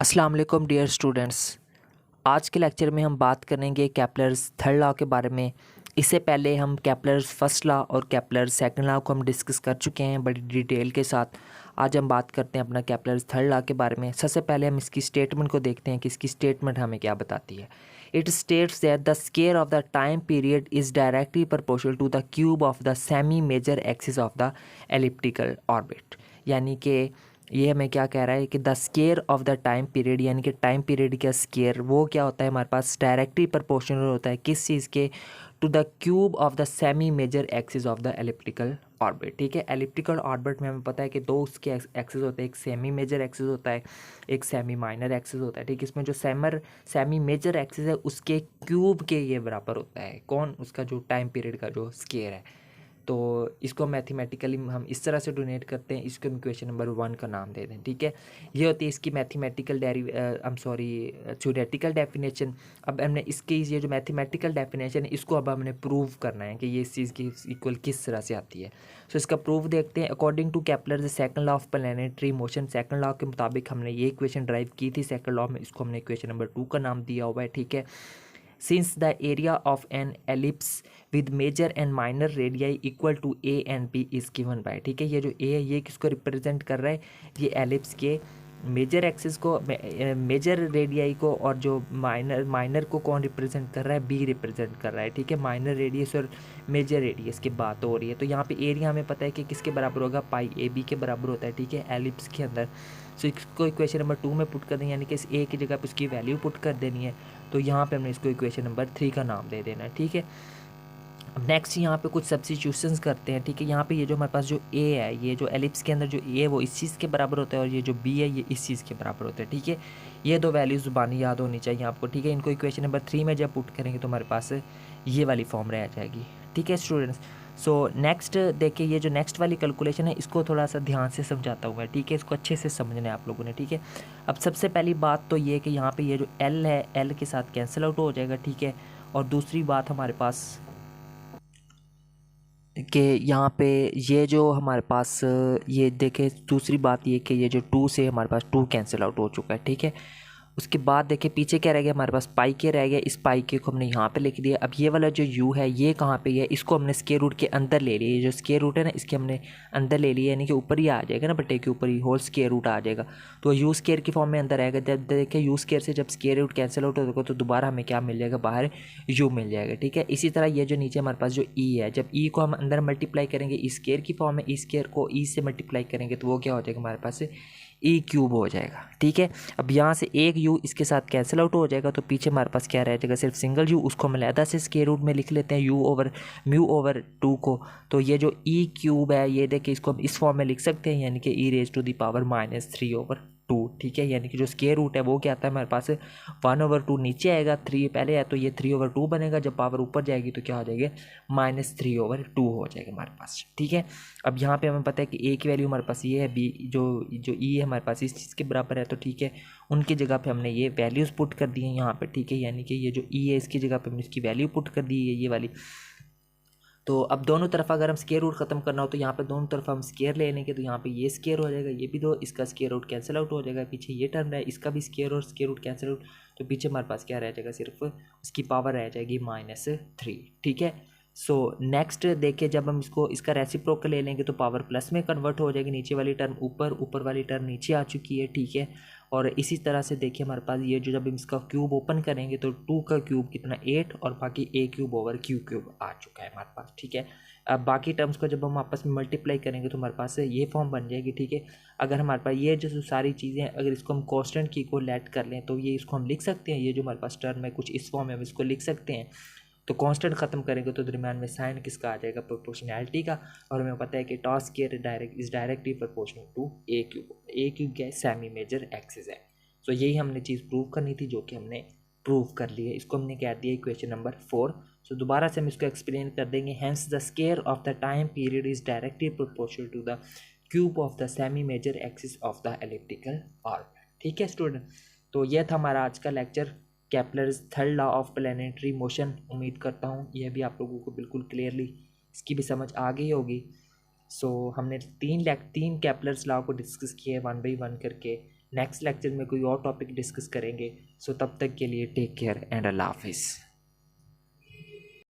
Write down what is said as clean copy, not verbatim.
अस्सलाम वालेकुम dear students. आज के लेक्चर में हम बात करेंगे केपलर्स थर्ड लॉ के बारे में। इससे पहले हम केपलर्स फर्स्ट लॉ और केपलर्स सेकंड लॉ को हम डिस्कस कर चुके हैं बड़ी डिटेल के साथ। आज हम बात करते हैं अपना केपलर्स थर्ड लॉ के बारे में। सबसे पहले हम इसकी स्टेटमेंट को देखते हैं कि इसकी स्टेटमेंट हमें क्या बताती है। It states that the square of the time period is directly proportional to the cube of the semi major axis of the elliptical orbit. यानी कि ये हमें क्या कह रहा है कि the square of the time period, यानी कि टाइम पीरियड का स्केयर वो क्या होता है हमारे पास डायरेक्टली प्रोपोर्शनल होता है किस चीज़ के, to the cube of the semi major axis of the elliptical orbit. ठीक है, एलिप्टिकल ऑर्बिट में हमें पता है कि दो उसके एक्सिस होते हैं, एक सेमी मेजर एक्सिस होता है, एक सेमी माइनर एक्सिस होता है। ठीक है, इसमें जो सेमी मेजर एक्सिस है उसके क्यूब के ये बराबर होता है कौन, उसका जो टाइम पीरियड का जो स्केयर है। तो इसको मैथमेटिकली हम इस तरह से डोनेट करते हैं, इसको हम इक्वेशन नंबर 1 का नाम दे दें। ठीक है, ये होती है इसकी मैथमेटिकल थ्योरेटिकल डेफिनेशन। अब हमने इसकी ये जो मैथमेटिकल डेफिनेशन है इसको अब हमने प्रूव करना है कि ये इस चीज़ की इक्वल किस तरह से आती है। सो इसका प्रूफ देखते हैं। According to Kepler second law of planetary motion, second law के मुताबिक हमने ये इक्वेशन ड्राइव की थी सेकंड लॉ में, इसको हमने इक्वेशन नंबर 2 का नाम दिया हुआ है। ठीक है, since the area of an ellipse with major and minor radii equal to a and b is given by। ठीक है, ये जो a है ये किसको रिप्रेजेंट कर रहा है, ये एलिप्स के मेजर एक्सिस को, मेजर रेडियाई को, और जो माइनर को कौन रिप्रेजेंट कर रहा है, बी रिप्रेजेंट कर रहा है। ठीक है, माइनर रेडियस और मेजर रेडियस की बात हो रही है। तो यहाँ पे एरिया हमें पता है कि किसके बराबर होगा, पाई ए बी के बराबर होता है। ठीक है, एलिप्स के अंदर। सो इसको इक्वेशन नंबर 2 में पुट कर दें, यानी कि इस ए की जगह पे उसकी वैल्यू पुट कर देनी है। तो यहाँ पे हमने इसको इक्वेशन नंबर 3 का नाम दे देना है। ठीक है, अब नेक्स्ट यहाँ पे कुछ सब्स्टिट्यूशंस करते हैं। ठीक है, यहाँ पे ये जो हमारे पास जो ए है, ये जो एलिप्स के अंदर जो ए है वो इस चीज़ के बराबर होता है, और ये जो बी है ये इस चीज़ के बराबर होता है। ठीक है, ये दो वैल्यूज़ ज़ुबानी याद होनी चाहिए आपको। ठीक है, इनको इक्वेशन नंबर 3 में जब पुट करेंगे तो हमारे पास ये वाली फॉर्म रह जाएगी। ठीक है स्टूडेंट्स, सो नेक्स्ट देखिए, ये जो नेक्स्ट वाली कैलकुलेशन है इसको थोड़ा सा ध्यान से समझाता हूँ मैं। ठीक है, इसको अच्छे से समझना है आप लोगों ने। ठीक है, अब सबसे पहली बात तो ये कि यहाँ पे ये जो एल है, एल के साथ कैंसिल आउट हो जाएगा। ठीक है, और दूसरी बात हमारे पास कि यहाँ पे ये जो हमारे पास ये देखें, दूसरी बात ये कि ये जो 2 से हमारे पास 2 कैंसिल आउट हो चुका है। ठीक है, उसके बाद देखिए पीछे क्या रह गया हमारे पास, पाई के रह गया। इस पाई के को हमने यहाँ पे लिख दिया। अब ये वाला जो यू है ये कहाँ पे है, इसको हमने स्क्वायर रूट के अंदर ले लिया। ये जो स्क्वायर रूट है ना इसके हमने अंदर ले लिया, यानी कि ऊपर ही आ जाएगा ना, बटे के ऊपर ही होल स्क्वायर रूट आ जाएगा। तो यू स्क्वायर की फॉर्म में अंदर आएगा। जब देखिए यू स्क्वायर से जब स्क्वायर रूट कैंसिल आउट होगा तो दोबारा हमें क्या मिल जाएगा, बाहर यू मिल जाएगा। ठीक है, इसी तरह ये जो नीचे हमारे पास जो ई है, जब ई को हम अंदर मल्टीप्लाई करेंगे ई स्क्वायर की फॉर्म में, ई स्क्वायर को ई से मल्टीप्लाई करेंगे तो वो क्या हो जाएगा हमारे पास, ई क्यूब हो जाएगा। ठीक है, अब यहाँ से एक यू इसके साथ कैंसिल आउट हो जाएगा तो पीछे हमारे पास क्या रह जाएगा, सिर्फ सिंगल यू। उसको हम अलहदा से स्क्वायर रूट में लिख लेते हैं यू ओवर म्यू ओवर 2 को। तो ये जो ई क्यूब है ये देखिए इसको हम इस फॉर्म में लिख सकते हैं, यानी कि E raise to the power -3 over 2। ठीक है, यानी कि जो स्क्वायर रूट है वो क्या आता है हमारे पास 1 ओवर 2 नीचे आएगा, 3 पहले है तो ये 3 ओवर 2 बनेगा। जब पावर ऊपर जाएगी तो क्या हो जाएगा, -3 ओवर 2 हो जाएगा हमारे पास। ठीक है, अब यहाँ पे हमें पता है कि ए की वैल्यू हमारे पास ये है, बी जो ई है हमारे पास इस चीज़ के बराबर है। तो ठीक है, उनकी जगह पे हमने ये वैल्यूज़ पुट कर दी हैं यहाँ पे। ठीक है, यानी कि ये जो ई है इसकी जगह पे हमने इसकी वैल्यू पुट कर दी है ये वाली। तो अब दोनों तरफ अगर हम स्क्वायर रूट ख़त्म करना हो तो यहाँ पे दोनों तरफ हम स्क्वायर ले लेंगे, तो यहाँ पे ये स्क्वायर हो जाएगा, ये भी दो, इसका स्क्वायर रूट कैंसिल आउट हो जाएगा। पीछे ये टर्म है इसका भी स्क्वायर और स्क्वायर रूट कैंसिल आउट, तो पीछे हमारे पास क्या रह जाएगा, सिर्फ उसकी पावर रह जाएगी -3। ठीक है, सो नेक्स्ट देखिए, जब हम इसको इसका रेसिप्रोकल ले लेंगे तो पावर प्लस में कन्वर्ट हो जाएगी। नीचे वाली टर्म ऊपर, ऊपर वाली टर्म नीचे आ चुकी है। ठीक है, और इसी तरह से देखिए हमारे पास ये जो जब हम इसका क्यूब ओपन करेंगे तो 2 का क्यूब कितना 8, और बाकी a cube over q cube आ चुका है हमारे पास। ठीक है, अब बाकी टर्म्स को जब हम आपस में मल्टीप्लाई करेंगे तो हमारे पास ये फॉर्म बन जाएगी। ठीक है, अगर हमारे पास ये जो सारी चीज़ें अगर इसको हम कांस्टेंट की को लेट कर लें तो ये इसको हम लिख सकते हैं, ये जो हमारे पास टर्म है कुछ इस फॉर्म में हम इसको लिख सकते हैं। तो कांस्टेंट ख़त्म करेंगे तो दरमियान में साइन किसका आ जाएगा, प्रोपोर्शनैलिटी का। और हमें पता है कि T's square directly proportional to A cube क्या है, सेमी मेजर एक्सिस है। तो यही हमने चीज़ प्रूव करनी थी जो कि हमने प्रूव कर ली है। इसको हमने कह दिया इक्वेशन नंबर 4। सो दोबारा से हम इसको एक्सप्लेन कर देंगे। Hence the square of the time period is directly proportional to the cube of the semi major axis of the elliptical orbit. ठीक है स्टूडेंट, तो यह था हमारा आज का lecture, Kepler's third law of planetary motion. उम्मीद करता हूँ यह भी आप लोगों को बिल्कुल क्लियरली इसकी भी समझ आ गई होगी। सो हमने तीन केपलर्स लॉ को डिस्कस किए 1 बाई 1 करके। नेक्स्ट लेक्चर में कोई और टॉपिक डिस्कस करेंगे। सो तब तक के लिए टेक केयर एंड अल्लाह हाफिज़।